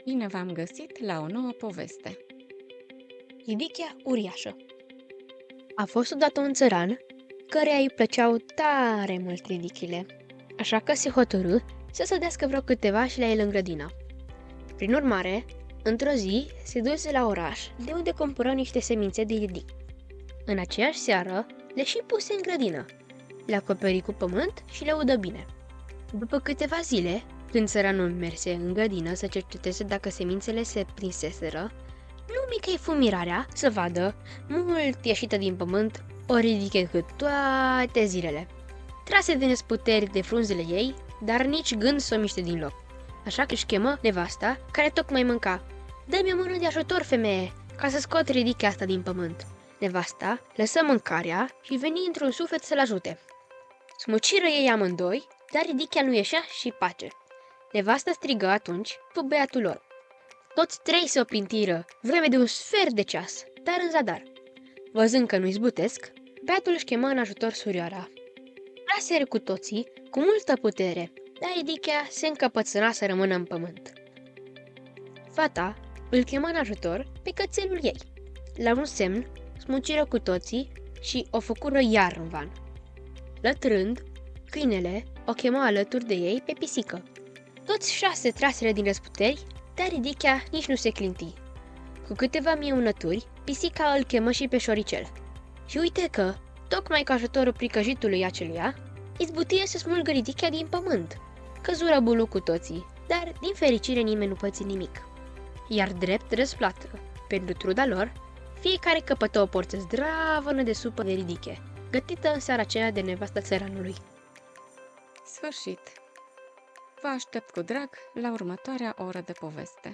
Bine v-am găsit la o nouă poveste. Ridichea uriașă. A fost odată un țăran căreia îi plăceau tare mult ridichile, așa că se hotărâ să sădească vreo câteva și la el în grădină. Prin urmare, într-o zi se duse la oraș, de unde cumpără niște semințe de ridic. În aceeași seară le și puse în grădină, le acoperi cu pământ și le udă bine. După câteva zile, când țăranul merse în grădină să cerceteze dacă semințele se prinseseră, nu mică-i fu mirarea să vadă, mult ieșită din pământ, o ridiche cât toate zilele. Trase de nesputeri de frunzele ei, dar nici gând să o miște din loc. Așa că își chemă nevasta, care tocmai mânca. "Dă-mi o mână de ajutor, femeie, ca să scot ridichea asta din pământ." Nevasta lăsă mâncarea și veni într-un suflet să-l ajute. Smuciră ei amândoi, dar ridichea nu ieșea și pace. Nevasta strigă atunci pe băiatul lor. Toți trei se opintiră, vreme de un sfert de ceas, dar în zadar. Văzând că nu izbutesc, băiatul își chemă în ajutor surioara. Traseră cu toții, cu multă putere, dar ridichea se încăpățâna să rămână în pământ. Fata îl chemă în ajutor pe cățelul ei. La un semn, smuciră cu toții și o făcură iar în van. Lătrând, câinele o chemă alături de ei pe pisică. Toți 6 traseră din răsputeri, dar ridichea nici nu se clinti. Cu câteva miaunături, pisica îl chemă și pe șoricel. Și uite că, tocmai cu ajutorul pricăjitului aceluia, izbutie să smulgă ridichea din pământ. Căzură bulu cu toții, dar din fericire nimeni nu păți nimic. Iar drept răsplată pentru truda lor, fiecare căpătă o porție zdravănă de supă de ridiche, gătită în seara aceea de nevasta țăranului. Sfârșit! Vă aștept cu drag la următoarea oră de poveste.